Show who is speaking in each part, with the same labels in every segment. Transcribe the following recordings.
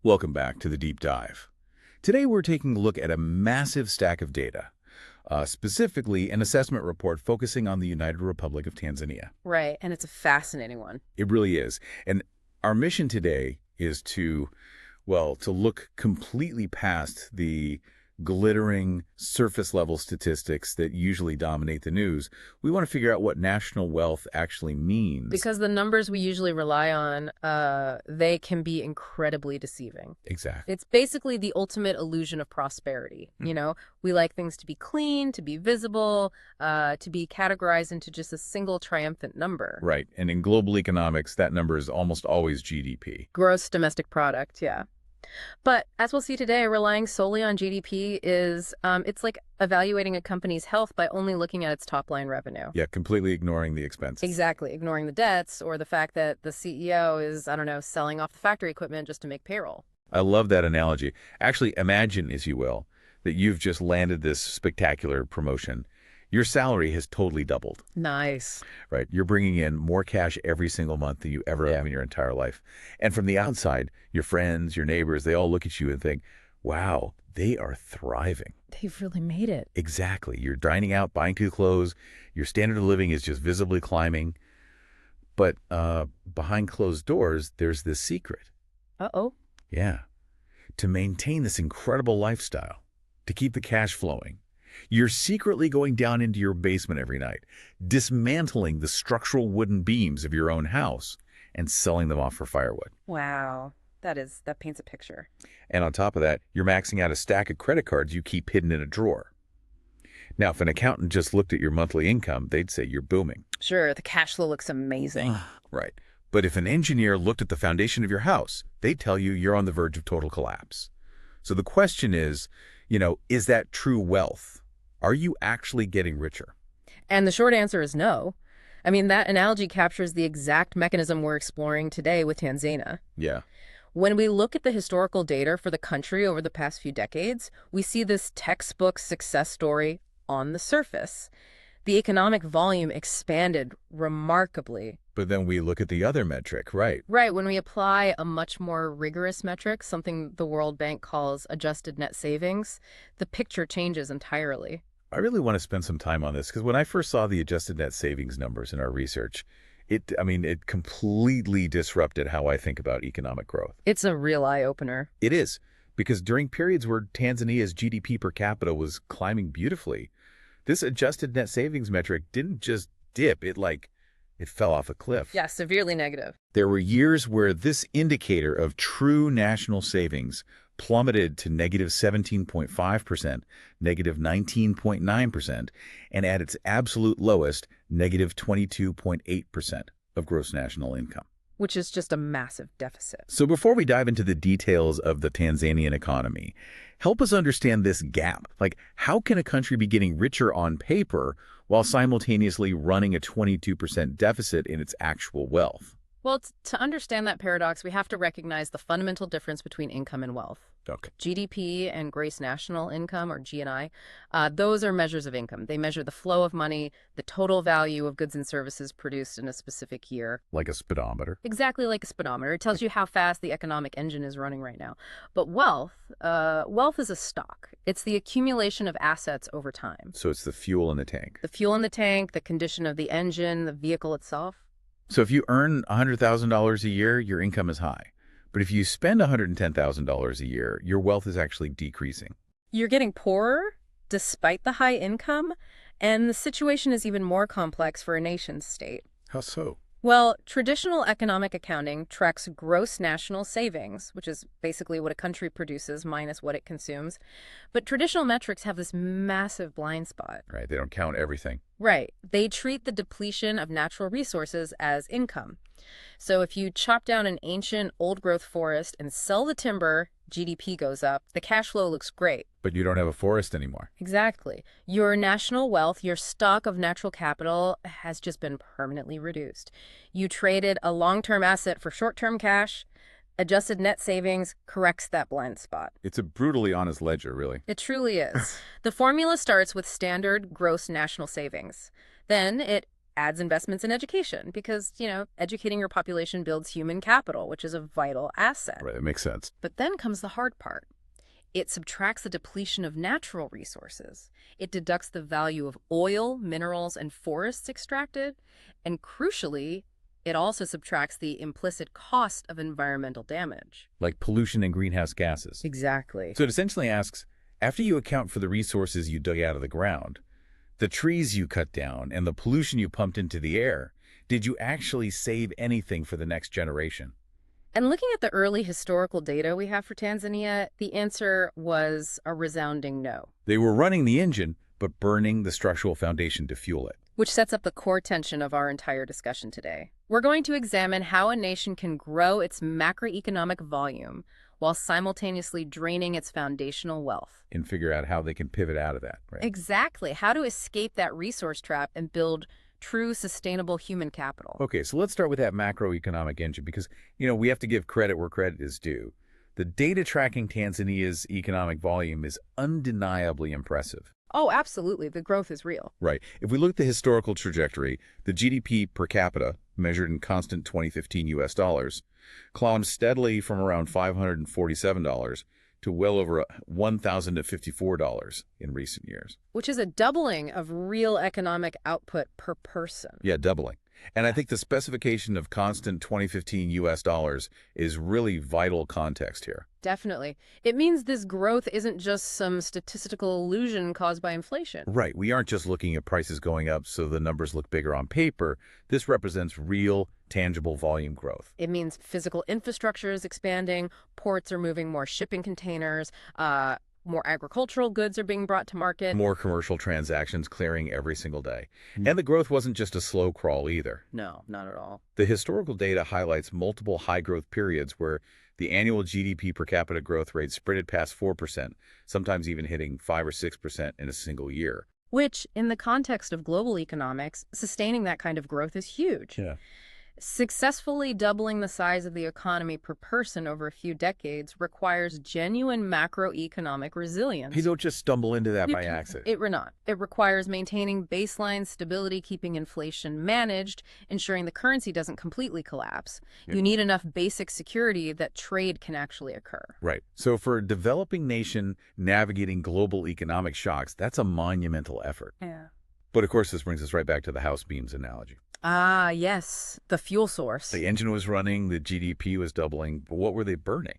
Speaker 1: Welcome back to the Deep Dive. Today we're taking a look at a massive stack of data, specifically an assessment report focusing on the United Republic of Tanzania.
Speaker 2: Right, and it's a fascinating one.
Speaker 1: It really is. And our mission today is to, well, to look completely past the glittering surface-level statistics that usually dominate the news. We want to figure out what national wealth actually means.
Speaker 2: Because the numbers we usually rely on, they can be incredibly deceiving.
Speaker 1: Exactly.
Speaker 2: It's basically the ultimate illusion of prosperity. You know, we like things to be clean, to be visible, to be categorized into just a single triumphant number.
Speaker 1: Right. And in global economics, that number is almost always GDP.
Speaker 2: Gross domestic product, yeah. But as we'll see today, relying solely on GDP is, it's like evaluating a company's health by only looking at its top-line revenue.
Speaker 1: Yeah, completely ignoring the expenses.
Speaker 2: Exactly, ignoring the debts or the fact that the CEO is, I don't know, selling off the factory equipment just to make payroll.
Speaker 1: I love that analogy. Actually, imagine, as you will, that you've just landed this spectacular promotion. Your salary has totally doubled.
Speaker 2: Nice.
Speaker 1: Right? You're bringing in more cash every single month than you ever have in your entire life. And from the outside, your friends, your neighbors, they all look at you and think, wow, they are thriving.
Speaker 2: They've really made it.
Speaker 1: Exactly. You're dining out, buying new clothes. Your standard of living is just visibly climbing. But behind closed doors, there's this secret.
Speaker 2: Uh-oh.
Speaker 1: Yeah. To maintain this incredible lifestyle, to keep the cash flowing, you're secretly going down into your basement every night, dismantling the structural wooden beams of your own house and selling them off for firewood.
Speaker 2: Wow. That paints a picture.
Speaker 1: And on top of that, you're maxing out a stack of credit cards you keep hidden in a drawer. Now, if an accountant just looked at your monthly income, they'd say you're booming.
Speaker 2: Sure, the cash flow looks amazing.
Speaker 1: Right. But if an engineer looked at the foundation of your house, they'd tell you you're on the verge of total collapse. So the question is, is that true wealth? Are you actually getting richer?
Speaker 2: And the short answer is no. I mean, that analogy captures the exact mechanism we're exploring today with Tanzania.
Speaker 1: Yeah.
Speaker 2: When we look at the historical data for the country over the past few decades, we see this textbook success story on the surface. The economic volume expanded remarkably.
Speaker 1: But then we look at the other metric, right?
Speaker 2: Right, when we apply a much more rigorous metric, something the World Bank calls adjusted net savings, the picture changes entirely.
Speaker 1: I really want to spend some time on this because when I first saw the adjusted net savings numbers in our research, it completely disrupted how I think about economic growth.
Speaker 2: It's a real eye-opener.
Speaker 1: It is, because during periods where Tanzania's GDP per capita was climbing beautifully, this adjusted net savings metric didn't just dip, it fell off a cliff.
Speaker 2: Yeah, severely negative.
Speaker 1: There were years where this indicator of true national savings plummeted to negative 17.5%, negative 19.9%, and at its absolute lowest, negative 22.8% of gross national income.
Speaker 2: Which is just a massive deficit.
Speaker 1: So before we dive into the details of the Tanzanian economy, help us understand this gap. How can a country be getting richer on paper while simultaneously running a 22% deficit in its actual wealth?
Speaker 2: Well, to understand that paradox, we have to recognize the fundamental difference between income and wealth.
Speaker 1: Okay.
Speaker 2: GDP and gross national income, or GNI, those are measures of income. They measure the flow of money, the total value of goods and services produced in a specific year.
Speaker 1: Like a speedometer.
Speaker 2: Exactly like a speedometer. It tells you how fast the economic engine is running right now. But wealth is a stock. It's the accumulation of assets over time.
Speaker 1: So it's the fuel in the tank.
Speaker 2: The fuel in the tank, the condition of the engine, the vehicle itself.
Speaker 1: So if you earn $100,000 a year, your income is high. But if you spend $110,000 a year, your wealth is actually decreasing.
Speaker 2: You're getting poorer despite the high income, and the situation is even more complex for a nation state.
Speaker 1: How so?
Speaker 2: Well, traditional economic accounting tracks gross national savings, which is basically what a country produces minus what it consumes. But traditional metrics have this massive blind spot.
Speaker 1: Right, they don't count everything.
Speaker 2: Right. They treat the depletion of natural resources as income. So if you chop down an ancient old-growth forest and sell the timber, GDP goes up. The cash flow looks great.
Speaker 1: But you don't have a forest anymore.
Speaker 2: Exactly. Your national wealth, your stock of natural capital, has just been permanently reduced. You traded a long-term asset for short-term cash. Adjusted net savings corrects that blind spot.
Speaker 1: It's a brutally honest ledger, really.
Speaker 2: It truly is. The formula starts with standard gross national savings. Then it adds investments in education because, educating your population builds human capital, which is a vital asset.
Speaker 1: Right, that makes sense.
Speaker 2: But then comes the hard part. It subtracts the depletion of natural resources. It deducts the value of oil, minerals, and forests extracted. And crucially, it also subtracts the implicit cost of environmental damage.
Speaker 1: Like pollution and greenhouse gases.
Speaker 2: Exactly.
Speaker 1: So it essentially asks, after you account for the resources you dug out of the ground, the trees you cut down, and the pollution you pumped into the air, did you actually save anything for the next generation?
Speaker 2: And looking at the early historical data we have for Tanzania, the answer was a resounding no.
Speaker 1: They were running the engine, but burning the structural foundation to fuel it.
Speaker 2: Which sets up the core tension of our entire discussion today. We're going to examine how a nation can grow its macroeconomic volume while simultaneously draining its foundational wealth.
Speaker 1: And figure out how they can pivot out of that, right?
Speaker 2: Exactly. How to escape that resource trap and build true sustainable human capital.
Speaker 1: Okay, so let's start with that macroeconomic engine because, we have to give credit where credit is due. The data tracking Tanzania's economic volume is undeniably impressive.
Speaker 2: Oh, absolutely. The growth is real.
Speaker 1: Right. If we look at the historical trajectory, the GDP per capita, measured in constant 2015 US dollars, climbed steadily from around $547 to well over $1,054 in recent years.
Speaker 2: Which is a doubling of real economic output per person.
Speaker 1: Yeah, doubling. And I think the specification of constant 2015 US dollars is really vital context here.
Speaker 2: Definitely. It means this growth isn't just some statistical illusion caused by inflation.
Speaker 1: Right. We aren't just looking at prices going up so the numbers look bigger on paper. This represents real, tangible volume growth.
Speaker 2: It means physical infrastructure is expanding, ports are moving more shipping containers, more agricultural goods are being brought to market.
Speaker 1: More commercial transactions clearing every single day. And the growth wasn't just a slow crawl either.
Speaker 2: No, not at all.
Speaker 1: The historical data highlights multiple high-growth periods where the annual GDP per capita growth rate sprinted past 4%, sometimes even hitting 5 or 6% in a single year.
Speaker 2: Which, in the context of global economics, sustaining that kind of growth is huge.
Speaker 1: Yeah.
Speaker 2: Successfully doubling the size of the economy per person over a few decades requires genuine macroeconomic resilience.
Speaker 1: You don't just stumble into that by accident.
Speaker 2: It not. It requires maintaining baseline stability, keeping inflation managed, ensuring the currency doesn't completely collapse. You need enough basic security that trade can actually occur.
Speaker 1: Right. So for a developing nation navigating global economic shocks, that's a monumental effort.
Speaker 2: Yeah.
Speaker 1: But of course, this brings us right back to the house beams analogy.
Speaker 2: Ah, yes. The fuel source.
Speaker 1: The engine was running, the GDP was doubling, but what were they burning?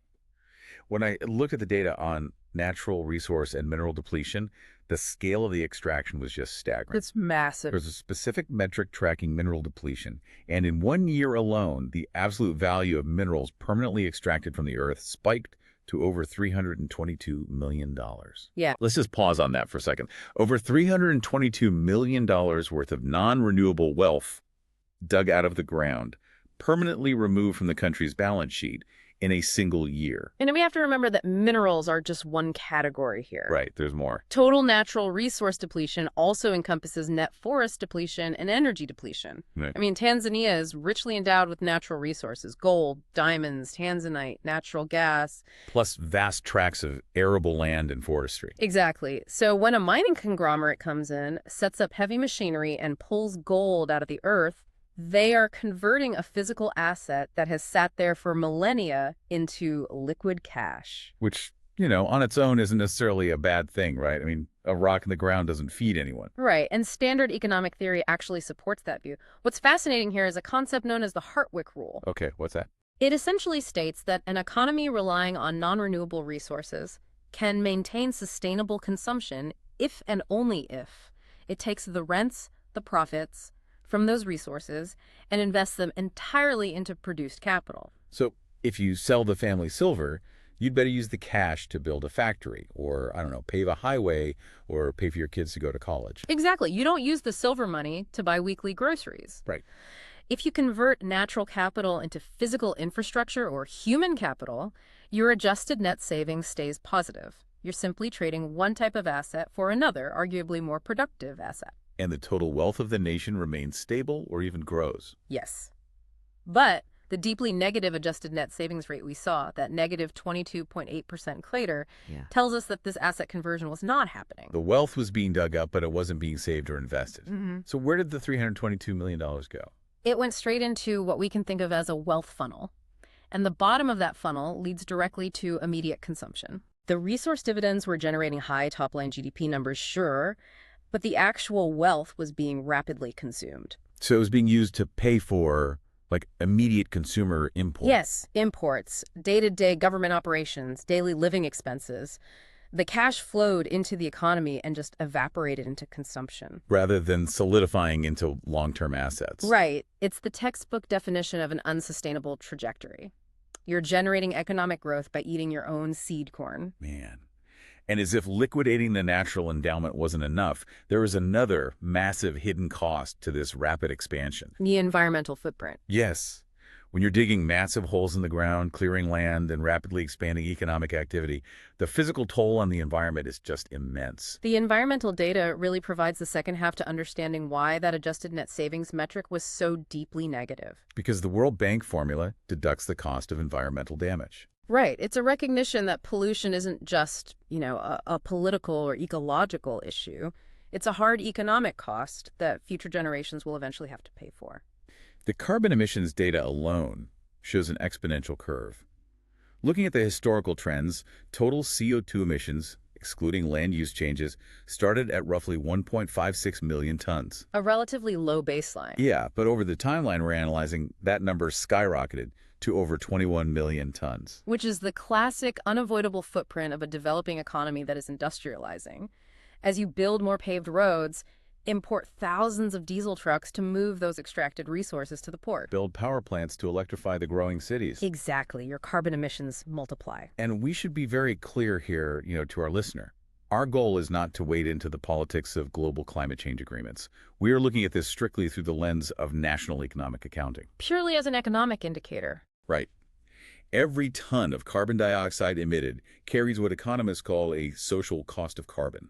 Speaker 1: When I looked at the data on natural resource and mineral depletion, the scale of the extraction was just staggering.
Speaker 2: It's massive.
Speaker 1: There's a specific metric tracking mineral depletion, and in 1 year alone, the absolute value of minerals permanently extracted from the earth spiked to over $322 million.
Speaker 2: Yeah.
Speaker 1: Let's just pause on that for a second. Over $322 million worth of non-renewable wealth dug out of the ground, permanently removed from the country's balance sheet in a single year.
Speaker 2: And we have to remember that minerals are just one category here.
Speaker 1: Right, there's more.
Speaker 2: Total natural resource depletion also encompasses net forest depletion and energy depletion.
Speaker 1: Right.
Speaker 2: I mean, Tanzania is richly endowed with natural resources, gold, diamonds, tanzanite, natural gas.
Speaker 1: Plus vast tracts of arable land and forestry.
Speaker 2: Exactly. So when a mining conglomerate comes in, sets up heavy machinery, and pulls gold out of the earth, they are converting a physical asset that has sat there for millennia into liquid cash.
Speaker 1: Which, on its own isn't necessarily a bad thing, right? I mean, a rock in the ground doesn't feed anyone.
Speaker 2: Right, and standard economic theory actually supports that view. What's fascinating here is a concept known as the Hartwick rule.
Speaker 1: Okay, what's that?
Speaker 2: It essentially states that an economy relying on non-renewable resources can maintain sustainable consumption if and only if it takes the rents, the profits, from those resources and invest them entirely into produced capital.
Speaker 1: So if you sell the family silver, you'd better use the cash to build a factory or, pave a highway or pay for your kids to go to college.
Speaker 2: Exactly. You don't use the silver money to buy weekly groceries.
Speaker 1: Right.
Speaker 2: If you convert natural capital into physical infrastructure or human capital, your adjusted net savings stays positive. You're simply trading one type of asset for another, arguably more productive asset.
Speaker 1: And the total wealth of the nation remains stable or even grows.
Speaker 2: Yes. But The deeply negative adjusted net savings rate we saw, that negative 22.8% crater,
Speaker 3: Yeah.
Speaker 2: tells us that this asset conversion was not happening.
Speaker 1: The wealth was being dug up, but it wasn't being saved or invested.
Speaker 2: Mhm.
Speaker 1: So where did the $322 million go?
Speaker 2: It went straight into what we can think of as a wealth funnel. And the bottom of that funnel leads directly to immediate consumption. The resource dividends were generating high top-line GDP numbers, sure, but the actual wealth was being rapidly consumed.
Speaker 1: So it was being used to pay for, like, immediate consumer imports.
Speaker 2: Yes, imports, day-to-day government operations, daily living expenses. The cash flowed into the economy and just evaporated into consumption.
Speaker 1: Rather than solidifying into long-term assets.
Speaker 2: Right. It's the textbook definition of an unsustainable trajectory. You're generating economic growth by eating your own seed corn.
Speaker 1: Man. And as if liquidating the natural endowment wasn't enough, there was another massive hidden cost to this rapid expansion.
Speaker 2: The environmental footprint.
Speaker 1: Yes. When you're digging massive holes in the ground, clearing land, and rapidly expanding economic activity, the physical toll on the environment is just immense.
Speaker 2: The environmental data really provides the second half to understanding why that adjusted net savings metric was so deeply negative.
Speaker 1: Because the World Bank formula deducts the cost of environmental damage.
Speaker 2: Right. It's a recognition that pollution isn't just, a political or ecological issue. It's a hard economic cost that future generations will eventually have to pay for.
Speaker 1: The carbon emissions data alone shows an exponential curve. Looking at the historical trends, total CO2 emissions, excluding land use changes, started at roughly 1.56 million tons.
Speaker 2: A relatively low baseline.
Speaker 1: Yeah, but over the timeline we're analyzing, that number skyrocketed to over 21 million tons.
Speaker 2: Which is the classic unavoidable footprint of a developing economy that is industrializing. As you build more paved roads, import thousands of diesel trucks to move those extracted resources to the port.
Speaker 1: Build power plants to electrify the growing cities.
Speaker 2: Exactly. Your carbon emissions multiply.
Speaker 1: And we should be very clear here, to our listener. Our goal is not to wade into the politics of global climate change agreements. We are looking at this strictly through the lens of national economic accounting.
Speaker 2: Purely as an economic indicator.
Speaker 1: Right. Every ton of carbon dioxide emitted carries what economists call a social cost of carbon.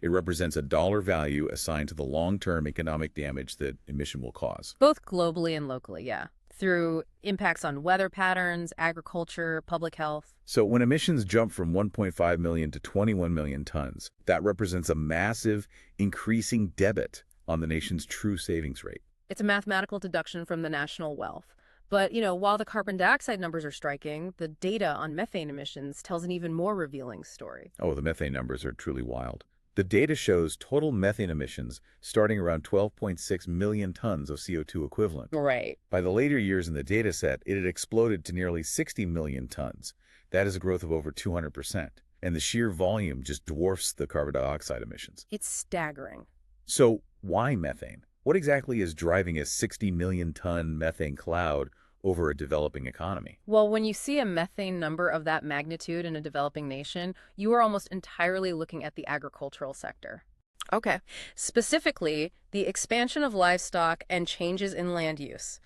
Speaker 1: It represents a dollar value assigned to the long-term economic damage that emission will cause.
Speaker 2: Both globally and locally, yeah. Through impacts on weather patterns, agriculture, public health.
Speaker 1: So when emissions jump from 1.5 million to 21 million tons, that represents a massive increasing debit on the nation's true savings rate.
Speaker 2: It's a mathematical deduction from the national wealth. But, while the carbon dioxide numbers are striking, the data on methane emissions tells an even more revealing story.
Speaker 1: Oh, the methane numbers are truly wild. The data shows total methane emissions starting around 12.6 million tons of CO2 equivalent.
Speaker 2: Right.
Speaker 1: By the later years in the data set, it had exploded to nearly 60 million tons. That is a growth of over 200%. And the sheer volume just dwarfs the carbon dioxide emissions.
Speaker 2: It's staggering.
Speaker 1: So why methane? What exactly is driving a 60 million ton methane cloud over a developing economy?
Speaker 2: Well, when you see a methane number of that magnitude in a developing nation, you are almost entirely looking at the agricultural sector. Okay. Specifically, the expansion of livestock and changes in land use.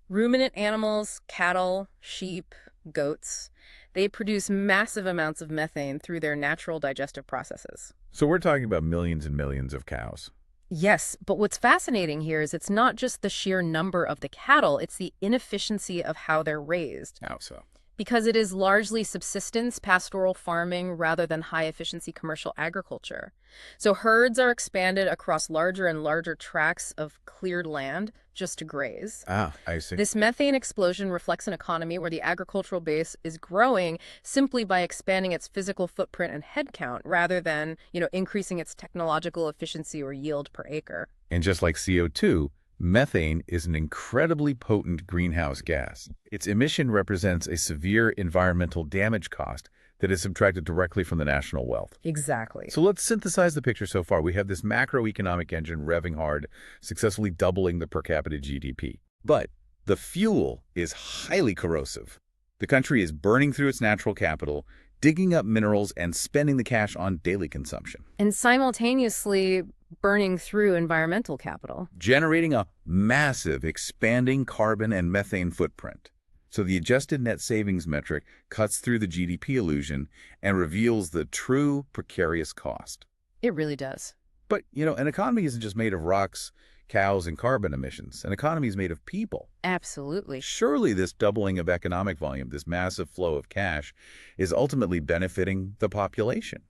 Speaker 2: Ruminant animals, cattle, sheep, goats, they produce massive amounts of methane through their natural digestive processes.
Speaker 1: So we're talking about millions and millions of cows.
Speaker 2: Yes, but what's fascinating here is it's not just the sheer number of the cattle, it's the inefficiency of how they're raised.
Speaker 1: How so?
Speaker 2: Because it is largely subsistence, pastoral farming, rather than high-efficiency commercial agriculture. So herds are expanded across larger and larger tracts of cleared land just to graze.
Speaker 1: Ah, I see.
Speaker 2: This methane explosion reflects an economy where the agricultural base is growing simply by expanding its physical footprint and headcount rather than, increasing its technological efficiency or yield per acre.
Speaker 1: And just like CO2, methane is an incredibly potent greenhouse gas. Its emission represents a severe environmental damage cost that is subtracted directly from the national wealth.
Speaker 2: Exactly.
Speaker 1: So let's synthesize the picture so far. We have this macroeconomic engine revving hard, successfully doubling the per capita GDP. But the fuel is highly corrosive. The country is burning through its natural capital, digging up minerals, and spending the cash on daily consumption.
Speaker 2: And simultaneously burning through environmental capital.
Speaker 1: Generating a massive expanding carbon and methane footprint. So the adjusted net savings metric cuts through the GDP illusion and reveals the true precarious cost.
Speaker 2: It really does.
Speaker 1: But, an economy isn't just made of rocks, cows and carbon emissions. An economy is made of people.
Speaker 2: Absolutely.
Speaker 1: Surely this doubling of economic volume, this massive flow of cash, is ultimately benefiting the population.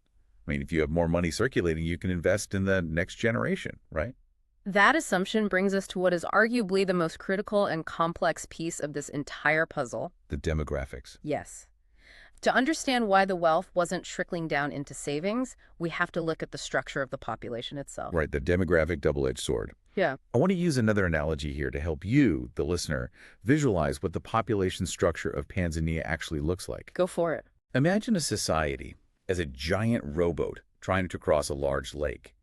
Speaker 1: I mean, if you have more money circulating, you can invest in the next generation, right?
Speaker 2: That assumption brings us to what is arguably the most critical and complex piece of this entire puzzle.
Speaker 1: The demographics.
Speaker 2: Yes. To understand why the wealth wasn't trickling down into savings, we have to look at the structure of the population itself.
Speaker 1: Right, the demographic double-edged sword.
Speaker 2: Yeah.
Speaker 1: I want to use another analogy here to help you, the listener, visualize what the population structure of Tanzania actually looks like.
Speaker 2: Go for it.
Speaker 1: Imagine a society as a giant rowboat trying to cross a large lake.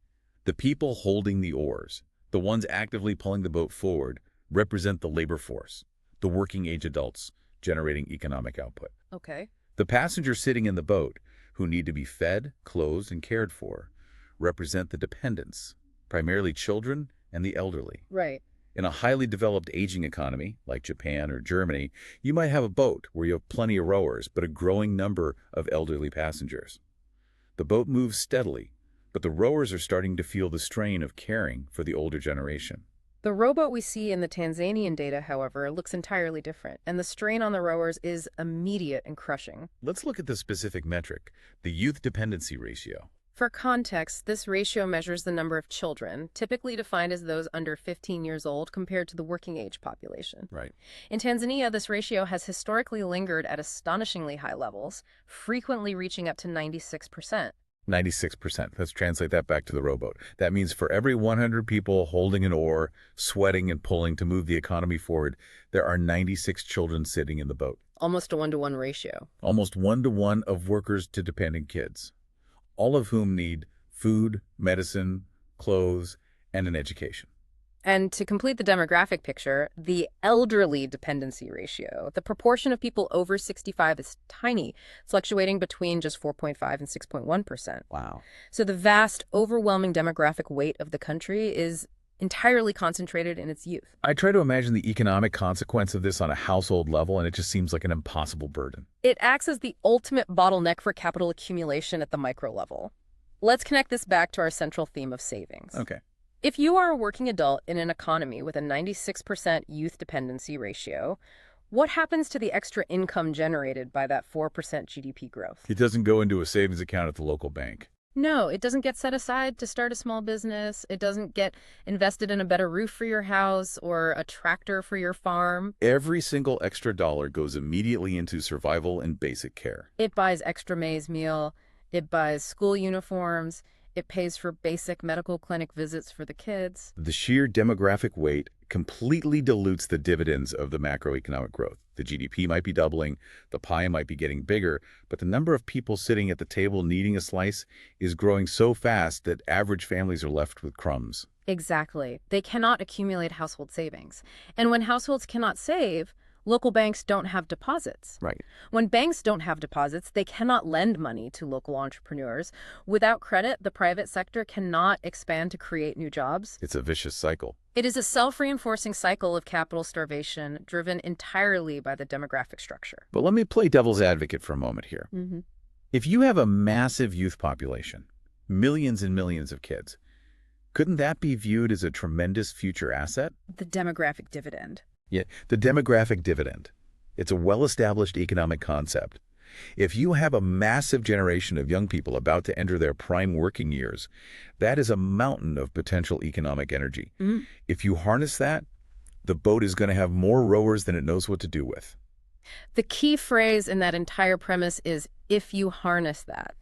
Speaker 1: The people holding the oars, the ones actively pulling the boat forward, represent the labor force, the working-age adults generating economic output.
Speaker 2: Okay.
Speaker 1: The passengers sitting in the boat, who need to be fed, clothed, and cared for, represent the dependents, primarily children and the elderly.
Speaker 2: Right.
Speaker 1: In a highly developed aging economy, like Japan or Germany, you might have a boat where you have plenty of rowers, but a growing number of elderly passengers. The boat moves steadily, but the rowers are starting to feel the strain of caring for the older generation.
Speaker 2: The rowboat we see in the Tanzanian data, however, looks entirely different, and the strain on the rowers is immediate and crushing.
Speaker 1: Let's look at the specific metric, the youth dependency ratio.
Speaker 2: For context, this ratio measures the number of children, typically defined as those under 15 years old compared to the working-age population.
Speaker 1: Right.
Speaker 2: In Tanzania, this ratio has historically lingered at astonishingly high levels, frequently reaching up to 96%.
Speaker 1: 96%. Let's translate that back to the rowboat. That means for every 100 people holding an oar, sweating and pulling to move the economy forward, there are 96 children sitting in the boat.
Speaker 2: Almost a one-to-one ratio.
Speaker 1: Almost 1-to-1 of workers to dependent kids, all of whom need food, medicine, clothes, and an education.
Speaker 2: And to complete the demographic picture, the elderly dependency ratio, the proportion of people over 65 is tiny, fluctuating between just 4.5 and 6.1%.
Speaker 1: Wow.
Speaker 2: So the vast, overwhelming demographic weight of the country is entirely concentrated in its youth.
Speaker 1: I try to imagine the economic consequence of this on a household level, and it just seems like an impossible burden.
Speaker 2: It acts as the ultimate bottleneck for capital accumulation at the micro level. Let's connect this back to our central theme of savings.
Speaker 1: Okay.
Speaker 2: If you are a working adult in an economy with a 96% youth dependency ratio, what happens to the extra income generated by that 4% GDP growth?
Speaker 1: It doesn't go into a savings account at the local bank.
Speaker 2: No, it doesn't get set aside to start a small business. It doesn't get invested in a better roof for your house or a tractor for your farm.
Speaker 1: Every single extra dollar goes immediately into survival and basic care.
Speaker 2: It buys extra maize meal. It buys school uniforms. It pays for basic medical clinic visits for the kids.
Speaker 1: The sheer demographic weight completely dilutes the dividends of the macroeconomic growth. The GDP might be doubling, the pie might be getting bigger, but the number of people sitting at the table needing a slice is growing so fast that average families are left with crumbs.
Speaker 2: Exactly. They cannot accumulate household savings. And when households cannot save, local banks don't have deposits.
Speaker 1: Right.
Speaker 2: When banks don't have deposits, they cannot lend money to local entrepreneurs. Without credit, the private sector cannot expand to create new jobs.
Speaker 1: It's a vicious cycle.
Speaker 2: It is a self-reinforcing cycle of capital starvation driven entirely by the demographic structure.
Speaker 1: But let me play devil's advocate for a moment here. If you have a massive youth population, millions and millions of kids, couldn't that be viewed as a tremendous future asset?
Speaker 2: The demographic dividend.
Speaker 1: Yeah, the demographic dividend. It's a well-established economic concept. If you have a massive generation of young people about to enter their prime working years, that is a mountain of potential economic energy. If you harness that, the boat is going to have more rowers than it knows what to do with.
Speaker 2: The key phrase in that entire premise is, if you harness that.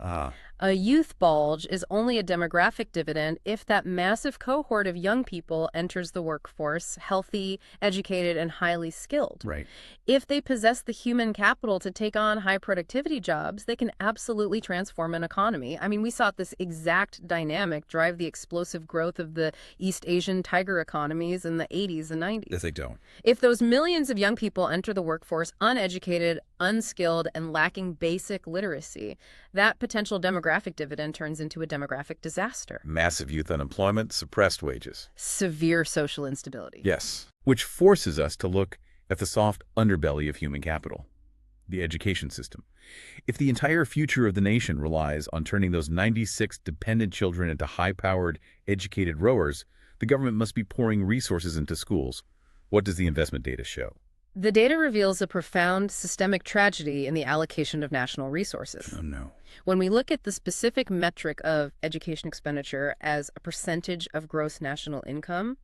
Speaker 2: A youth bulge is only a demographic dividend if that massive cohort of young people enters the workforce healthy, educated, and highly skilled.
Speaker 1: Right.
Speaker 2: If they possess the human capital to take on high productivity jobs, they can absolutely transform an economy. I mean, we saw this exact dynamic drive the explosive growth of the East Asian tiger economies in the 80s and 90s.
Speaker 1: Yes, they don't.
Speaker 2: If those millions of young people enter the workforce uneducated, unskilled, and lacking basic literacy, that potential demographic dividend turns into a demographic disaster.
Speaker 1: Massive youth unemployment, suppressed wages.
Speaker 2: Severe social instability.
Speaker 1: Yes. Which forces us to look at the soft underbelly of human capital, the education system. If the entire future of the nation relies on turning those 96 dependent children into high-powered, educated rowers, The government must be pouring resources into schools. What does the investment data show?
Speaker 2: The data reveals a profound systemic tragedy in the allocation of national resources.
Speaker 1: Oh, no.
Speaker 2: When we look at the specific metric of education expenditure as a percentage of gross national income,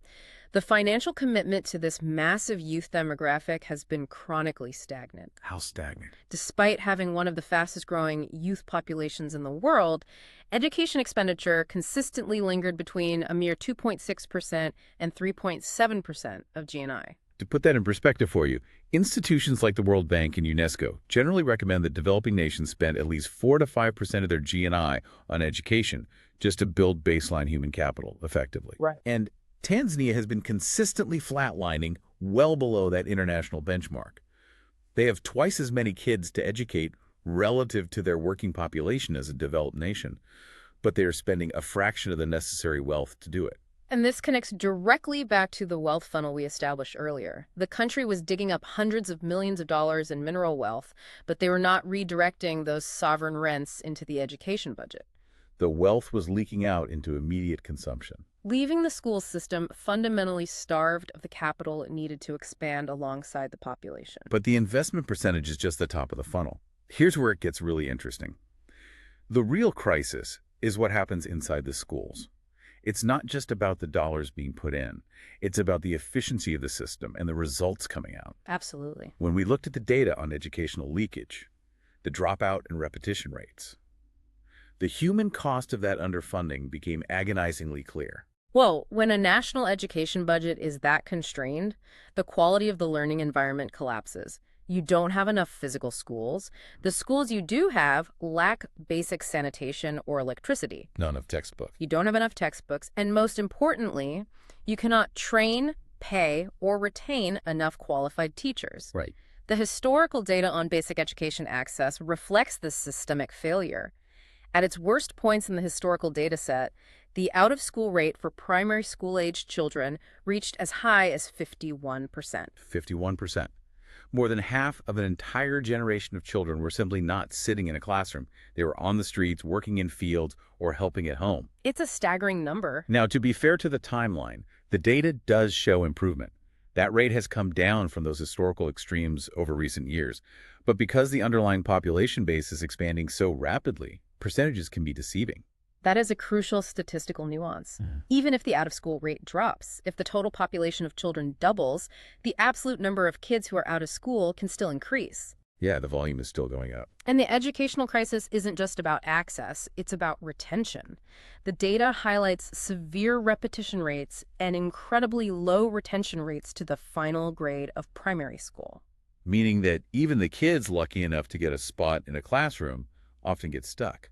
Speaker 2: the financial commitment to this massive youth demographic has been chronically stagnant.
Speaker 1: How stagnant?
Speaker 2: Despite having one of the fastest growing youth populations in the world, education expenditure consistently lingered between a mere 2.6% and 3.7% of GNI.
Speaker 1: To put that in perspective for you, institutions like the World Bank and UNESCO generally recommend that developing nations spend at least 4 to 5% of their GNI on education just to build baseline human capital effectively.
Speaker 2: Right.
Speaker 1: And Tanzania has been consistently flatlining well below that international benchmark. They have twice as many kids to educate relative to their working population as a developed nation, but they are spending a fraction of the necessary wealth to do it.
Speaker 2: And this connects directly back to the wealth funnel we established earlier. The country was digging up hundreds of millions of dollars in mineral wealth, but they were not redirecting those sovereign rents into the education budget.
Speaker 1: The wealth was leaking out into immediate consumption,
Speaker 2: Leaving the school system fundamentally starved of the capital it needed to expand alongside the population.
Speaker 1: but the investment percentage is just the top of the funnel. Here's where it gets really interesting. The real crisis is what happens inside the schools. It's not just about the dollars being put in. It's about the efficiency of the system and the results coming out.
Speaker 2: Absolutely.
Speaker 1: When we looked at the data on educational leakage, the dropout and repetition rates, the human cost of that underfunding became agonizingly clear.
Speaker 2: Well, when a national education budget is that constrained, the quality of the learning environment collapses. You don't have enough physical schools. The schools you do have lack basic sanitation or electricity.
Speaker 1: None of textbook.
Speaker 2: You don't have enough textbooks. And most importantly, you cannot train, pay, or retain enough qualified teachers.
Speaker 1: Right.
Speaker 2: The historical data on basic education access reflects this systemic failure. At its worst points in the historical data set, the out-of-school rate for primary school-aged children reached as high as 51%.
Speaker 1: 51%. More than half of an entire generation of children were simply not sitting in a classroom. They were on the streets, working in fields, or helping at home.
Speaker 2: It's a staggering number.
Speaker 1: Now, to be fair to the timeline, the data does show improvement. That rate has come down from those historical extremes over recent years. But because the underlying population base is expanding so rapidly, percentages can be deceiving.
Speaker 2: That is a crucial statistical nuance. Even if the out-of-school rate drops, if the total population of children doubles, the absolute number of kids who are out of school can still increase.
Speaker 1: Yeah, the volume is still going up.
Speaker 2: And the educational crisis isn't just about access, it's about retention. The data highlights severe repetition rates and incredibly low retention rates to the final grade of primary school.
Speaker 1: Meaning that even the kids lucky enough to get a spot in a classroom often get stuck.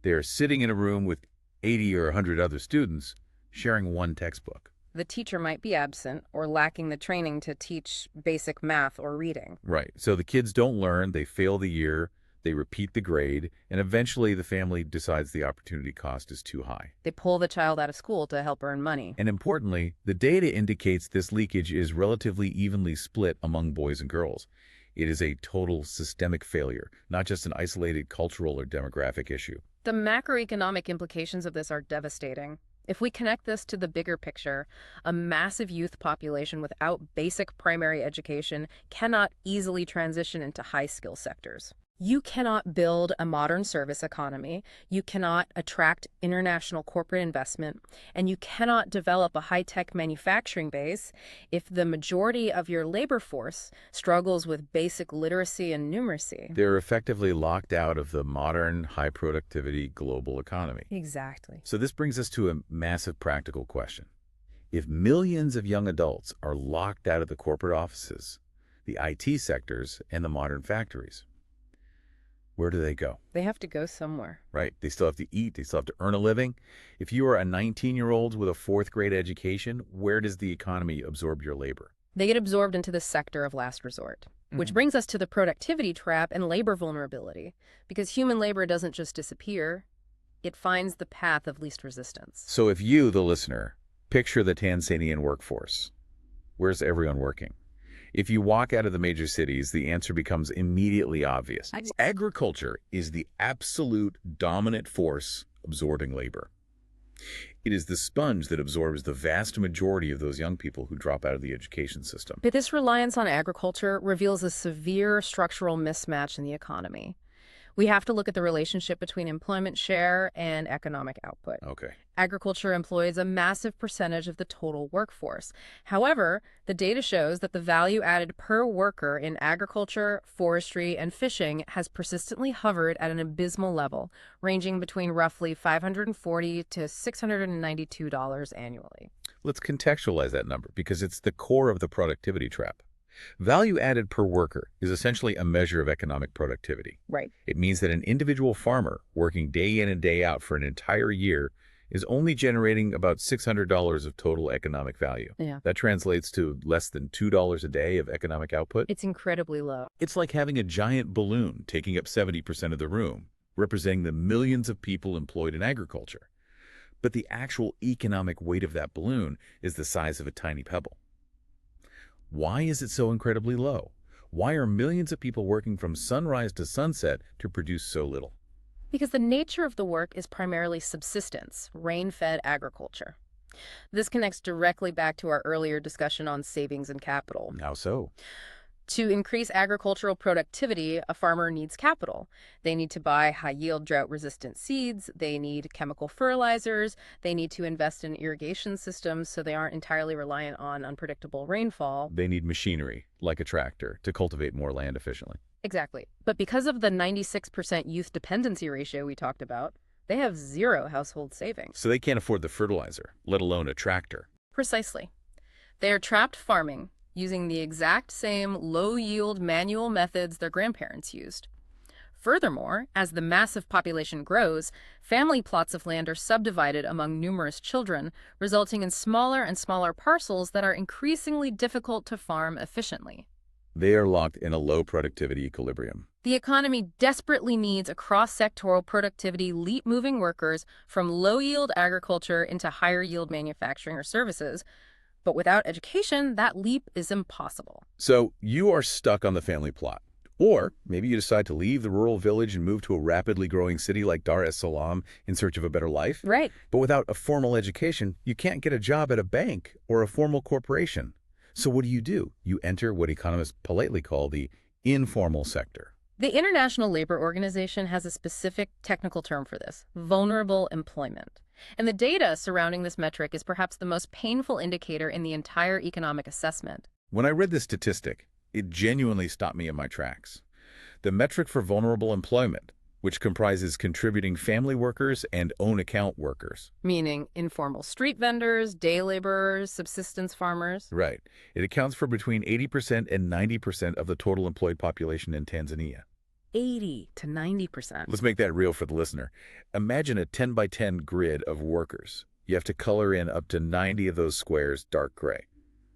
Speaker 1: They are sitting in a room with 80 or 100 other students sharing one textbook.
Speaker 2: The teacher might be absent or lacking the training to teach basic math or reading.
Speaker 1: Right. So the kids don't learn, they fail the year, they repeat the grade, and eventually the family decides the opportunity cost is too high.
Speaker 2: They pull the child out of school to help earn money.
Speaker 1: And importantly, the data indicates this leakage is relatively evenly split among boys and girls. It is a total systemic failure, not just an isolated cultural or demographic issue.
Speaker 2: The macroeconomic implications of this are devastating. If we connect this to the bigger picture, a massive youth population without basic primary education cannot easily transition into high-skill sectors. You cannot build a modern service economy, you cannot attract international corporate investment, and you cannot develop a high-tech manufacturing base if the majority of your labor force struggles with basic literacy and numeracy.
Speaker 1: They're effectively locked out of the modern, high-productivity global economy.
Speaker 2: Exactly.
Speaker 1: So this brings us to a massive practical question. If millions of young adults are locked out of the corporate offices, the IT sectors, and the modern factories, where do they go?
Speaker 2: They have to go somewhere.
Speaker 1: Right? They still have to eat. They still have to earn a living. If you are a 19-year-old with a fourth grade education, where does the economy absorb your labor?
Speaker 2: They get absorbed into the sector of last resort, which brings us to the productivity trap and labor vulnerability. Because human labor doesn't just disappear, it finds the path of least resistance.
Speaker 1: So if you, the listener, picture the Tanzanian workforce, where's everyone working? If you walk out of the major cities, the answer becomes immediately obvious. Agriculture is the absolute dominant force absorbing labor. It is the sponge that absorbs the vast majority of those young people who drop out of the education system.
Speaker 2: But this reliance on agriculture reveals a severe structural mismatch in the economy. We have to look at the relationship between employment share and economic output.
Speaker 1: Okay.
Speaker 2: Agriculture employs a massive percentage of the total workforce. However, the data shows that the value added per worker in agriculture, forestry, and fishing has persistently hovered at an abysmal level, ranging between roughly $540 to $692 annually.
Speaker 1: Let's contextualize that number because it's the core of the productivity trap. Value added per worker is essentially a measure of economic productivity.
Speaker 2: Right.
Speaker 1: It means that an individual farmer working day in and day out for an entire year is only generating about $600 of total economic value.
Speaker 2: Yeah.
Speaker 1: That translates to less than $2 a day of economic output.
Speaker 2: It's incredibly low.
Speaker 1: It's like having a giant balloon taking up 70% of the room, representing the millions of people employed in agriculture. But the actual economic weight of that balloon is the size of a tiny pebble. Why is it so incredibly low? Why are millions of people working from sunrise to sunset to produce so little?
Speaker 2: Because the nature of the work is primarily subsistence, rain-fed agriculture. This connects directly back to our earlier discussion on savings and capital.
Speaker 1: How so?
Speaker 2: To increase agricultural productivity, a farmer needs capital. They need to buy high-yield, drought-resistant seeds. They need chemical fertilizers. They need to invest in irrigation systems so they aren't entirely reliant on unpredictable rainfall.
Speaker 1: They need machinery, like a tractor, to cultivate more land efficiently.
Speaker 2: Exactly. But because of the 96% youth dependency ratio we talked about, they have zero household savings.
Speaker 1: So they can't afford the fertilizer, let alone a tractor.
Speaker 2: Precisely. They are trapped farming, using the exact same low-yield manual methods their grandparents used. Furthermore, as the massive population grows, family plots of land are subdivided among numerous children, resulting in smaller and smaller parcels that are increasingly difficult to farm efficiently.
Speaker 1: They are locked in a low productivity equilibrium.
Speaker 2: The economy desperately needs a cross-sectoral productivity leap moving workers from low-yield agriculture into higher-yield manufacturing or services. But without education, that leap is impossible.
Speaker 1: So you are stuck on the family plot. Or maybe you decide to leave the rural village and move to a rapidly growing city like Dar es Salaam in search of a better life.
Speaker 2: Right.
Speaker 1: But without a formal education, you can't get a job at a bank or a formal corporation. So what do? You enter what economists politely call the informal sector.
Speaker 2: The International Labor Organization has a specific technical term for this: vulnerable employment. And the data surrounding this metric is perhaps the most painful indicator in the entire economic assessment.
Speaker 1: When I read this statistic, it genuinely stopped me in my tracks. The metric for vulnerable employment, which comprises contributing family workers and own account workers.
Speaker 2: Meaning informal street vendors, day laborers, subsistence farmers.
Speaker 1: Right. It accounts for between 80% and 90% of the total employed population in Tanzania.
Speaker 2: 80 to 90%.
Speaker 1: Let's make that real for the listener. Imagine a 10 by 10 grid of workers. You have to color in up to 90 of those squares dark gray.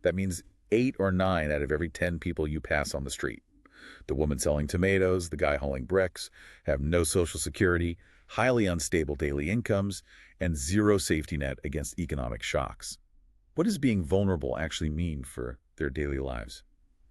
Speaker 1: That means 8 or 9 out of every 10 people you pass on the street. The woman selling tomatoes, the guy hauling bricks, have no social security, highly unstable daily incomes, and zero safety net against economic shocks. What does being vulnerable actually mean for their daily lives?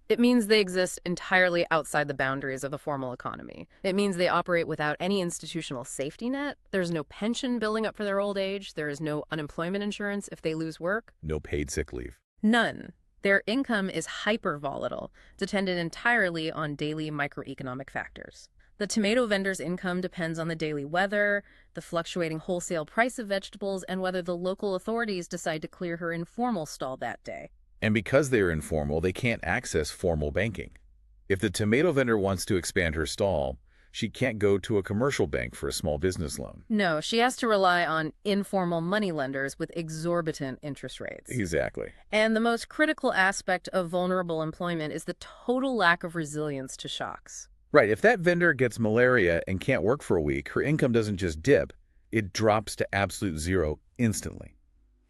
Speaker 2: It means they exist entirely outside the boundaries of the formal economy. It means they operate without any institutional safety net. There's no pension building up for their old age. There is no unemployment insurance if they lose work.
Speaker 1: No paid sick leave.
Speaker 2: None. Their income is hyper-volatile, dependent entirely on daily microeconomic factors. The tomato vendor's income depends on the daily weather, the fluctuating wholesale price of vegetables, and whether the local authorities decide to clear her informal stall that day.
Speaker 1: And because they are informal, they can't access formal banking. If the tomato vendor wants to expand her stall, she can't go to a commercial bank for a small business loan.
Speaker 2: No, she has to rely on informal moneylenders with exorbitant interest rates.
Speaker 1: Exactly.
Speaker 2: And the most critical aspect of vulnerable employment is the total lack of resilience to shocks.
Speaker 1: Right. If that vendor gets malaria and can't work for a week, her income doesn't just dip, it drops to absolute zero instantly.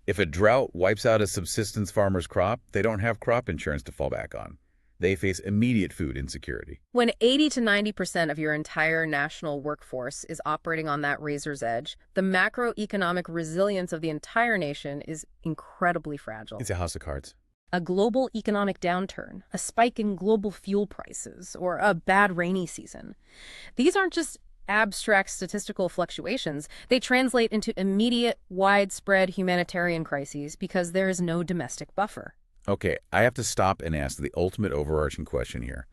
Speaker 1: If a drought wipes out a subsistence farmer's crop, they don't have crop insurance to fall back on. They face immediate food insecurity.
Speaker 2: When 80 to 90% of your entire national workforce is operating on that razor's edge, the macroeconomic resilience of the entire nation is incredibly fragile.
Speaker 1: It's a house of cards.
Speaker 2: A global economic downturn, a spike in global fuel prices, or a bad rainy season. These aren't just abstract statistical fluctuations. They translate into immediate, widespread humanitarian crises because there is no domestic buffer.
Speaker 1: Okay, I have to stop and ask the ultimate overarching question here.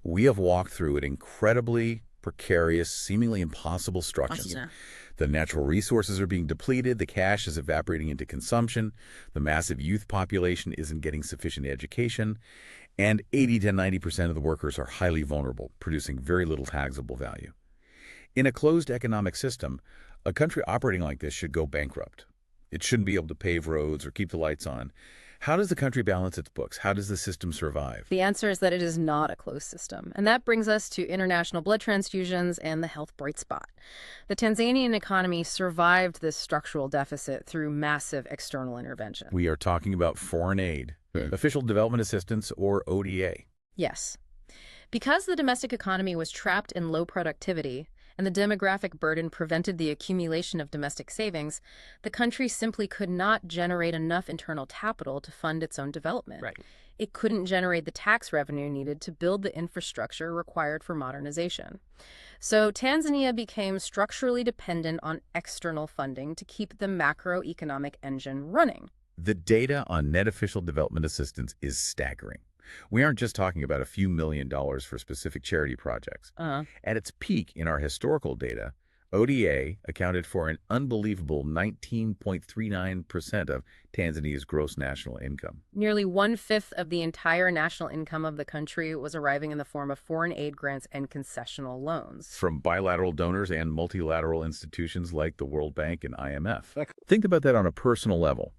Speaker 1: We have walked through an incredibly precarious, seemingly impossible structure. The natural resources are being depleted, the cash is evaporating into consumption, the massive youth population isn't getting sufficient education, and 80 to 90% of the workers are highly vulnerable, producing very little taxable value. In a closed economic system, a country operating like this should go bankrupt. It shouldn't be able to pave roads or keep the lights on. How does the country balance its books? How does the system survive?
Speaker 2: The answer is that it is not a closed system. And that brings us to international blood transfusions and the health bright spot. The Tanzanian economy survived this structural deficit through massive external intervention.
Speaker 1: We are talking about foreign aid, official development assistance, or ODA.
Speaker 2: Yes. Because the domestic economy was trapped in low productivity, and the demographic burden prevented the accumulation of domestic savings, the country simply could not generate enough internal capital to fund its own development.
Speaker 1: Right.
Speaker 2: It couldn't generate the tax revenue needed to build the infrastructure required for modernization. So Tanzania became structurally dependent on external funding to keep the macroeconomic engine running.
Speaker 1: The data on net official development assistance is staggering. We aren't just talking about a few $1 million for specific charity projects. At its peak in our historical data, ODA accounted for an unbelievable 19.39% of Tanzania's gross national income.
Speaker 2: Nearly 1/5 of the entire national income of the country was arriving in the form of foreign aid grants and concessional loans.
Speaker 1: From bilateral donors and multilateral institutions like the World Bank and IMF. Think about that on a personal level.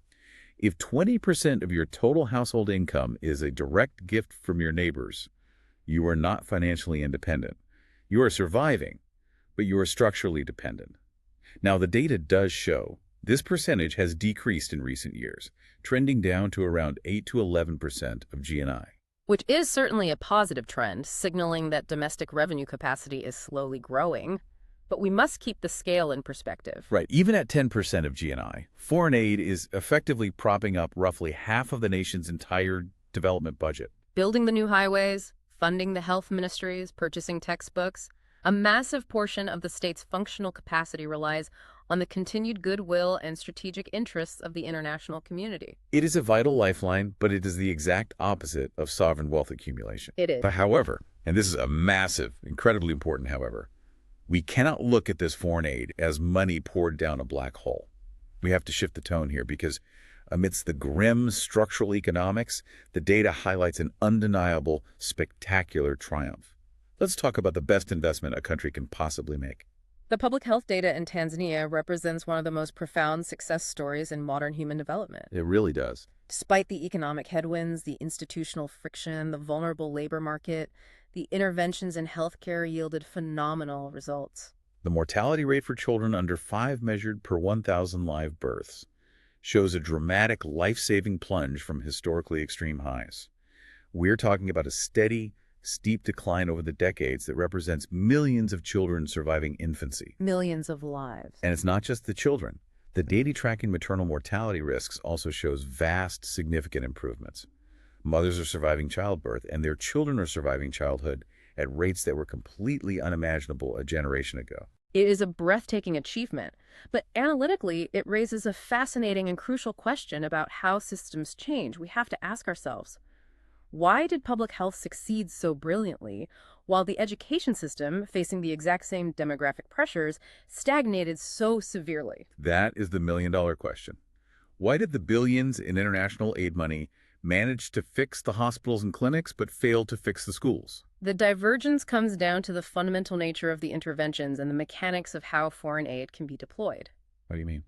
Speaker 1: If 20% of your total household income is a direct gift from your neighbors, you are not financially independent. You are surviving, but you are structurally dependent. Now, the data does show this percentage has decreased in recent years, trending down to around 8 to 11% of GNI.
Speaker 2: Which is certainly a positive trend, signaling that domestic revenue capacity is slowly growing. But we must keep the scale in perspective.
Speaker 1: Right. Even at 10% of GNI, foreign aid is effectively propping up roughly half of the nation's entire development budget.
Speaker 2: Building the new highways, funding the health ministries, purchasing textbooks. A massive portion of the state's functional capacity relies on the continued goodwill and strategic interests of the international community.
Speaker 1: It is a vital lifeline, but it is the exact opposite of sovereign wealth accumulation.
Speaker 2: It is.
Speaker 1: But however, and this is a massive, incredibly important however, we cannot look at this foreign aid as money poured down a black hole. We have to shift the tone here because amidst the grim structural economics, the data highlights an undeniable, spectacular triumph. Let's talk about the best investment a country can possibly make.
Speaker 2: The public health data in Tanzania represents one of the most profound success stories in modern human development.
Speaker 1: It really does.
Speaker 2: Despite the economic headwinds, the institutional friction, the vulnerable labor market, the interventions in healthcare yielded phenomenal results.
Speaker 1: The mortality rate for children under 5 measured per 1,000 live births shows a dramatic life-saving plunge from historically extreme highs. We're talking about a steady, steep decline over the decades that represents millions of children surviving infancy.
Speaker 2: Millions of lives.
Speaker 1: And it's not just the children. The data tracking maternal mortality risks also shows vast, significant improvements. Mothers are surviving childbirth, and their children are surviving childhood at rates that were completely unimaginable a generation ago.
Speaker 2: It is a breathtaking achievement, but analytically, it raises a fascinating and crucial question about how systems change. We have to ask ourselves, why did public health succeed so brilliantly, while the education system, facing the exact same demographic pressures, stagnated so severely?
Speaker 1: That is the million-dollar question. Why did the billions in international aid money manage to fix the hospitals and clinics but failed to fix the schools?
Speaker 2: The divergence comes down to the fundamental nature of the interventions and the mechanics of how foreign aid can be deployed.
Speaker 1: What do you mean?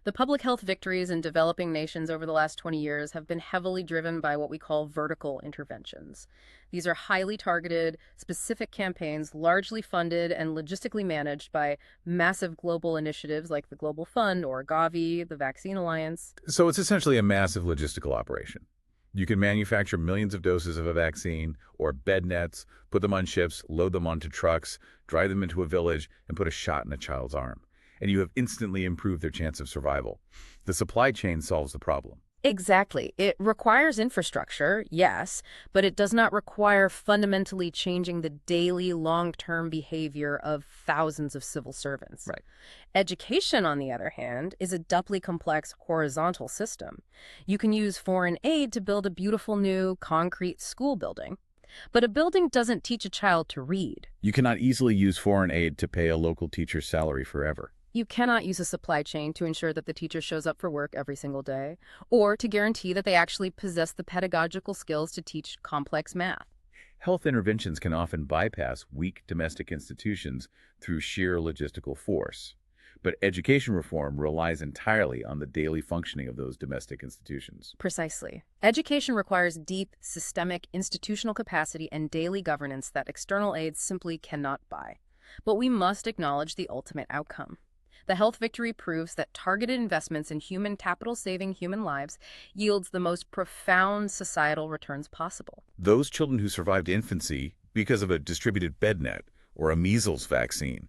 Speaker 2: The public health victories in developing nations over the last 20 years have been heavily driven by what we call vertical interventions. These are highly targeted, specific campaigns, largely funded and logistically managed by massive global initiatives like the Global Fund or Gavi, the Vaccine Alliance.
Speaker 1: So it's essentially a massive logistical operation. You can manufacture millions of doses of a vaccine or bed nets, put them on ships, load them onto trucks, drive them into a village, and put a shot in a child's arm. And you have instantly improved their chance of survival. The supply chain solves the problem.
Speaker 2: Exactly. It requires infrastructure, yes, but it does not require fundamentally changing the daily long-term behavior of thousands of civil servants.
Speaker 1: Right.
Speaker 2: Education, on the other hand, is a doubly complex horizontal system. You can use foreign aid to build a beautiful new concrete school building, but a building doesn't teach a child to read.
Speaker 1: You cannot easily use foreign aid to pay a local teacher's salary forever.
Speaker 2: You cannot use a supply chain to ensure that the teacher shows up for work every single day, or to guarantee that they actually possess the pedagogical skills to teach complex math.
Speaker 1: Health interventions can often bypass weak domestic institutions through sheer logistical force. But education reform relies entirely on the daily functioning of those domestic institutions.
Speaker 2: Precisely. Education requires deep, systemic, institutional capacity and daily governance that external aids simply cannot buy. But we must acknowledge the ultimate outcome. The health victory proves that targeted investments in human capital saving human lives yields the most profound societal returns possible.
Speaker 1: Those children who survived infancy because of a distributed bed net or a measles vaccine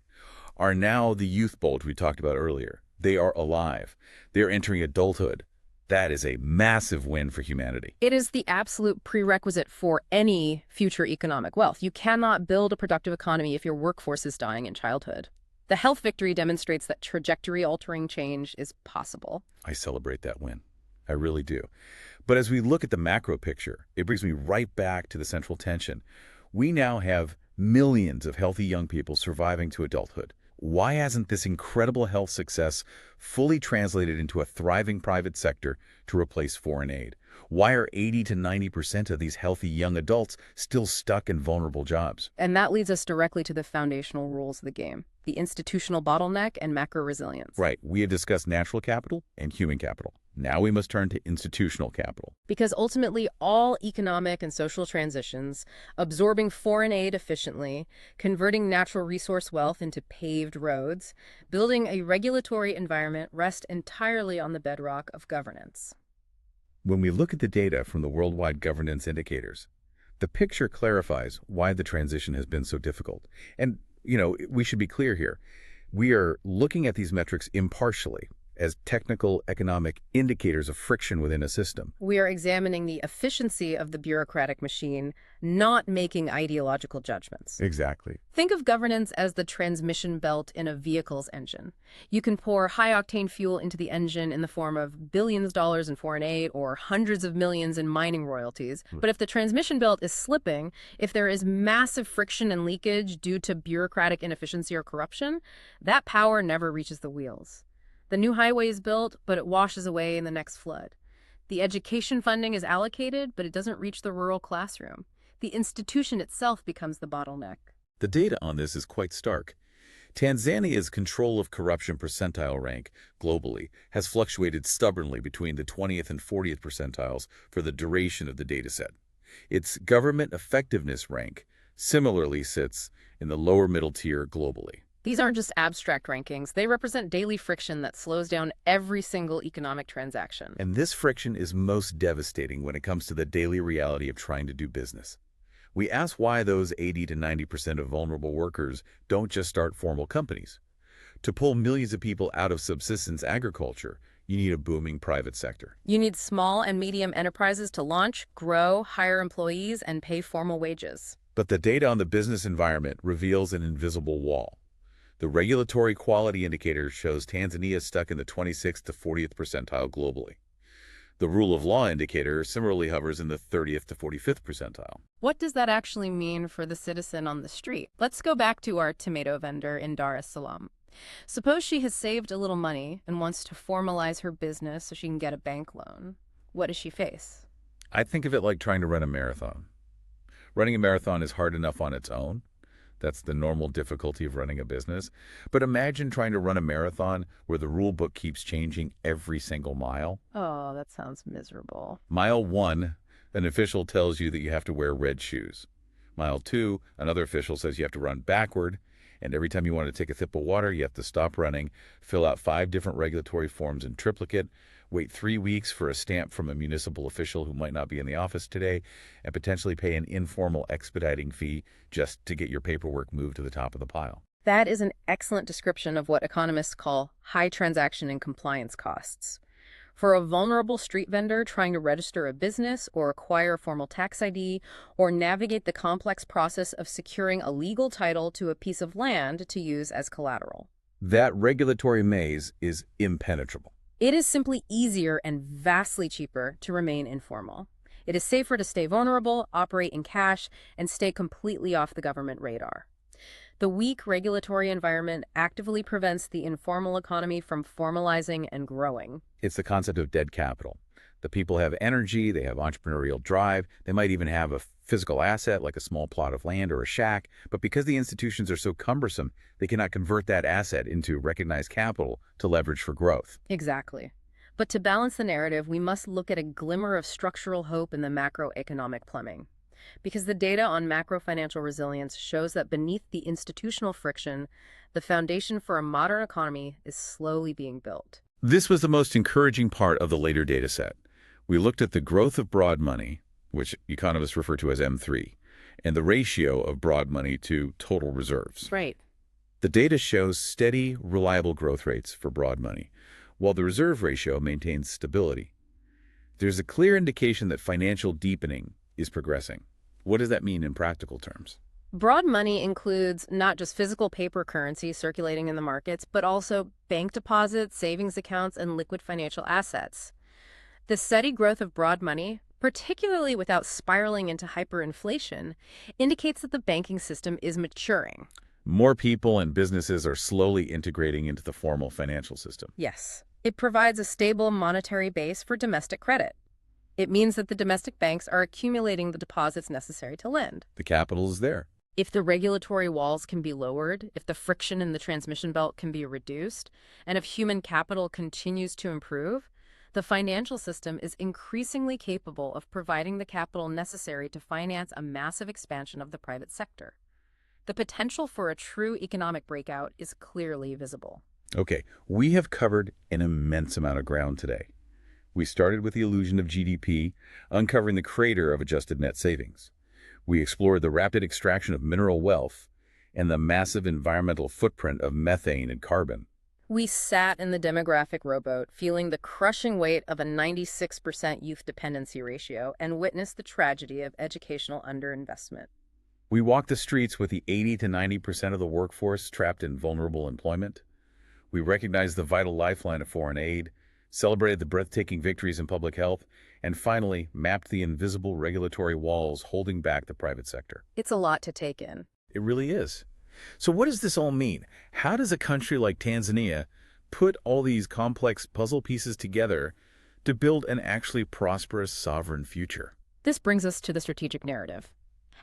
Speaker 1: are now the youth bulge we talked about earlier. They are alive. They are entering adulthood. That is a massive win for humanity.
Speaker 2: It is the absolute prerequisite for any future economic wealth. You cannot build a productive economy if your workforce is dying in childhood. The health victory demonstrates that trajectory-altering change is possible.
Speaker 1: I celebrate that win. I really do. But as we look at the macro picture, it brings me right back to the central tension. We now have millions of healthy young people surviving to adulthood. Why hasn't this incredible health success fully translated into a thriving private sector to replace foreign aid? Why are 80 to 90% of these healthy young adults still stuck in vulnerable jobs?
Speaker 2: And that leads us directly to the foundational rules of the game, the institutional bottleneck and macro resilience.
Speaker 1: Right. We have discussed natural capital and human capital. Now we must turn to institutional capital.
Speaker 2: Because ultimately, all economic and social transitions, absorbing foreign aid efficiently, converting natural resource wealth into paved roads, building a regulatory environment rest entirely on the bedrock of governance.
Speaker 1: When we look at the data from the worldwide governance indicators, the picture clarifies why the transition has been so difficult. And, we should be clear here. We are looking at these metrics impartially as technical economic indicators of friction within a system.
Speaker 2: We are examining the efficiency of the bureaucratic machine, not making ideological judgments.
Speaker 1: Exactly.
Speaker 2: Think of governance as the transmission belt in a vehicle's engine. You can pour high-octane fuel into the engine in the form of billions of dollars in foreign aid or hundreds of millions in mining royalties. But if the transmission belt is slipping, if there is massive friction and leakage due to bureaucratic inefficiency or corruption, that power never reaches the wheels. The new highway is built, but it washes away in the next flood. The education funding is allocated, but it doesn't reach the rural classroom. The institution itself becomes the bottleneck.
Speaker 1: The data on this is quite stark. Tanzania's control of corruption percentile rank globally has fluctuated stubbornly between the 20th and 40th percentiles for the duration of the dataset. Its government effectiveness rank similarly sits in the lower middle tier globally.
Speaker 2: These aren't just abstract rankings. They represent daily friction that slows down every single economic transaction.
Speaker 1: And this friction is most devastating when it comes to the daily reality of trying to do business. We ask why those 80 to 90% of vulnerable workers don't just start formal companies. To pull millions of people out of subsistence agriculture, you need a booming private sector.
Speaker 2: You need small and medium enterprises to launch, grow, hire employees, and pay formal wages.
Speaker 1: But the data on the business environment reveals an invisible wall. The regulatory quality indicator shows Tanzania is stuck in the 26th to 40th percentile globally. The rule of law indicator similarly hovers in the 30th to 45th percentile.
Speaker 2: What does that actually mean for the citizen on the street? Let's go back to our tomato vendor in Dar es Salaam. Suppose she has saved a little money and wants to formalize her business so she can get a bank loan. What does she face?
Speaker 1: I think of it like trying to run a marathon. Running a marathon is hard enough on its own. That's the normal difficulty of running a business. But imagine trying to run a marathon where the rule book keeps changing every single mile.
Speaker 2: Oh, that sounds miserable.
Speaker 1: Mile 1, an official tells you that you have to wear red shoes. Mile 2, another official says you have to run backward. And every time you want to take a sip of water, you have to stop running, fill out 5 different regulatory forms in triplicate, wait 3 weeks for a stamp from a municipal official who might not be in the office today, and potentially pay an informal expediting fee just to get your paperwork moved to the top of the pile.
Speaker 2: That is an excellent description of what economists call high transaction and compliance costs. For a vulnerable street vendor trying to register a business or acquire a formal tax ID or navigate the complex process of securing a legal title to a piece of land to use as collateral.
Speaker 1: That regulatory maze is impenetrable.
Speaker 2: It is simply easier and vastly cheaper to remain informal. It is safer to stay vulnerable, operate in cash, and stay completely off the government radar. The weak regulatory environment actively prevents the informal economy from formalizing and growing.
Speaker 1: It's the concept of dead capital. The people have energy, they have entrepreneurial drive, they might even have a physical asset like a small plot of land or a shack, but because the institutions are so cumbersome, they cannot convert that asset into recognized capital to leverage for growth.
Speaker 2: Exactly. But to balance the narrative, we must look at a glimmer of structural hope in the macroeconomic plumbing. Because the data on macro-financial resilience shows that beneath the institutional friction, the foundation for a modern economy is slowly being built.
Speaker 1: This was the most encouraging part of the later data set. We looked at the growth of broad money, which economists refer to as M3, and the ratio of broad money to total reserves.
Speaker 2: Right.
Speaker 1: The data shows steady, reliable growth rates for broad money, while the reserve ratio maintains stability. There's a clear indication that financial deepening is progressing. What does that mean in practical terms?
Speaker 2: Broad money includes not just physical paper currency circulating in the markets, but also bank deposits, savings accounts, and liquid financial assets. The steady growth of broad money, particularly without spiraling into hyperinflation, indicates that the banking system is maturing.
Speaker 1: More people and businesses are slowly integrating into the formal financial system.
Speaker 2: Yes. It provides a stable monetary base for domestic credit. It means that the domestic banks are accumulating the deposits necessary to lend.
Speaker 1: The capital is there.
Speaker 2: If the regulatory walls can be lowered, if the friction in the transmission belt can be reduced, and if human capital continues to improve, the financial system is increasingly capable of providing the capital necessary to finance a massive expansion of the private sector. The potential for a true economic breakout is clearly visible.
Speaker 1: Okay, we have covered an immense amount of ground today. We started with the illusion of GDP, uncovering the crater of adjusted net savings. We explored the rapid extraction of mineral wealth and the massive environmental footprint of methane and carbon.
Speaker 2: We sat in the demographic rowboat, feeling the crushing weight of a 96% youth dependency ratio, and witnessed the tragedy of educational underinvestment.
Speaker 1: We walked the streets with the 80 to 90% of the workforce trapped in vulnerable employment. We recognized the vital lifeline of foreign aid, celebrated the breathtaking victories in public health, and finally mapped the invisible regulatory walls holding back the private sector.
Speaker 2: It's a lot to take in.
Speaker 1: It really is. So what does this all mean? How does a country like Tanzania put all these complex puzzle pieces together to build an actually prosperous, sovereign future?
Speaker 2: This brings us to the strategic narrative.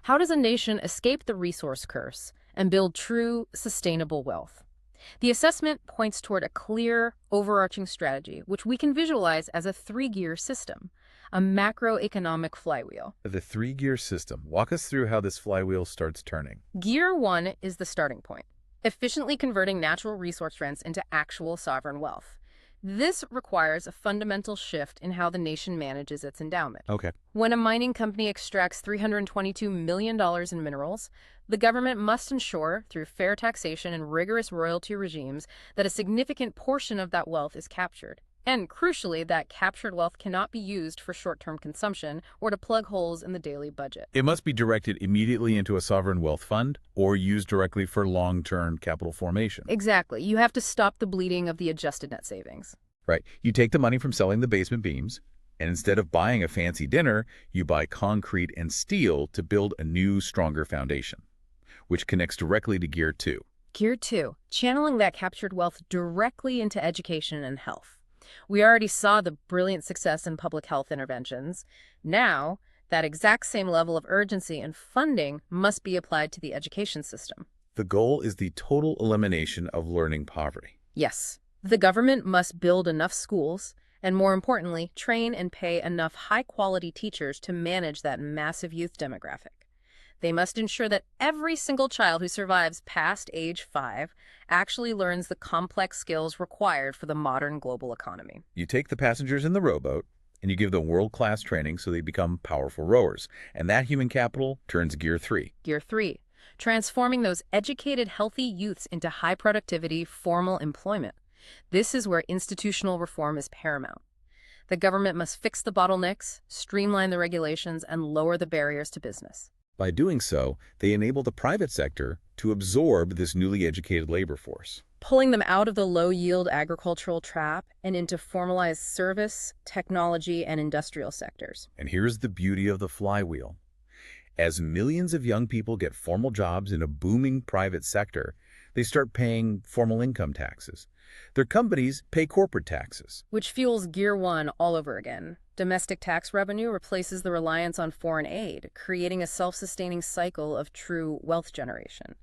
Speaker 2: How does a nation escape the resource curse and build true, sustainable wealth? The assessment points toward a clear, overarching strategy, which we can visualize as a three-gear system, a macroeconomic flywheel.
Speaker 1: The three-gear system. Walk us through how this flywheel starts turning.
Speaker 2: Gear 1 is the starting point, efficiently converting natural resource rents into actual sovereign wealth. This requires a fundamental shift in how the nation manages its endowment.
Speaker 1: Okay.
Speaker 2: When a mining company extracts $322 million in minerals, the government must ensure, through fair taxation and rigorous royalty regimes, that a significant portion of that wealth is captured. And crucially, that captured wealth cannot be used for short-term consumption or to plug holes in the daily budget.
Speaker 1: It must be directed immediately into a sovereign wealth fund or used directly for long-term capital formation.
Speaker 2: Exactly. You have to stop the bleeding of the adjusted net savings.
Speaker 1: Right. You take the money from selling the basement beams, and instead of buying a fancy dinner, you buy concrete and steel to build a new, stronger foundation, which connects directly to Gear 2.
Speaker 2: Gear 2, channeling that captured wealth directly into education and health. We already saw the brilliant success in public health interventions. Now, that exact same level of urgency and funding must be applied to the education system.
Speaker 1: The goal is the total elimination of learning poverty.
Speaker 2: Yes. The government must build enough schools and, more importantly, train and pay enough high-quality teachers to manage that massive youth demographic. They must ensure that every single child who survives past age 5 actually learns the complex skills required for the modern global economy.
Speaker 1: You take the passengers in the rowboat, and you give them world-class training so they become powerful rowers. And that human capital turns Gear 3.
Speaker 2: Gear 3, transforming those educated, healthy youths into high-productivity, formal employment. This is where institutional reform is paramount. The government must fix the bottlenecks, streamline the regulations, and lower the barriers to business.
Speaker 1: By doing so, they enable the private sector to absorb this newly educated labor force.
Speaker 2: Pulling them out of the low-yield agricultural trap and into formalized service, technology, and industrial sectors.
Speaker 1: And here's the beauty of the flywheel. As millions of young people get formal jobs in a booming private sector, they start paying formal income taxes. Their companies pay corporate taxes.
Speaker 2: Which fuels Gear 1 all over again. Domestic tax revenue replaces the reliance on foreign aid, creating a self-sustaining cycle of true wealth generation.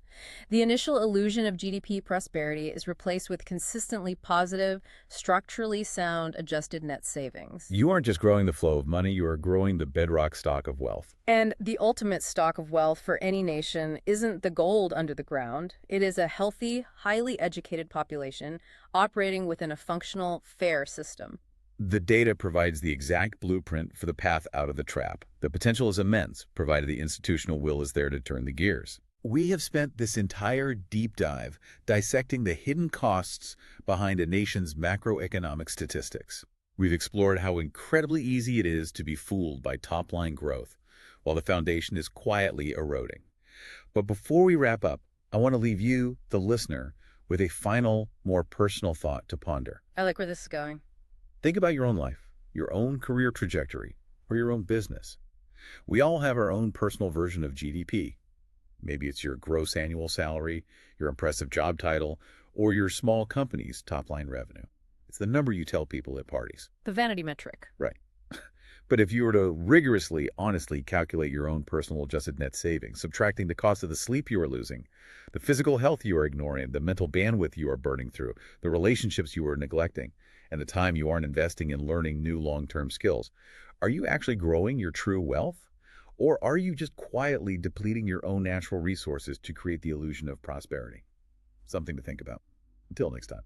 Speaker 2: The initial illusion of GDP prosperity is replaced with consistently positive, structurally sound adjusted net savings.
Speaker 1: You aren't just growing the flow of money, you are growing the bedrock stock of wealth.
Speaker 2: And the ultimate stock of wealth for any nation isn't the gold under the ground. It is a healthy, highly educated population operating within a functional, fair system.
Speaker 1: The data provides the exact blueprint for the path out of the trap. The potential is immense, provided the institutional will is there to turn the gears. We have spent this entire deep dive dissecting the hidden costs behind a nation's macroeconomic statistics. We've explored how incredibly easy it is to be fooled by top-line growth, while the foundation is quietly eroding. But before we wrap up, I want to leave you, the listener, with a final, more personal thought to ponder.
Speaker 2: I like where this is going.
Speaker 1: Think about your own life, your own career trajectory, or your own business. We all have our own personal version of GDP. Maybe it's your gross annual salary, your impressive job title, or your small company's top-line revenue. It's the number you tell people at parties.
Speaker 2: The vanity metric.
Speaker 1: Right. But if you were to rigorously, honestly calculate your own personal adjusted net savings, subtracting the cost of the sleep you are losing, the physical health you are ignoring, the mental bandwidth you are burning through, the relationships you are neglecting, and the time you aren't investing in learning new long-term skills, are you actually growing your true wealth? Or are you just quietly depleting your own natural resources to create the illusion of prosperity? Something to think about. Until next time.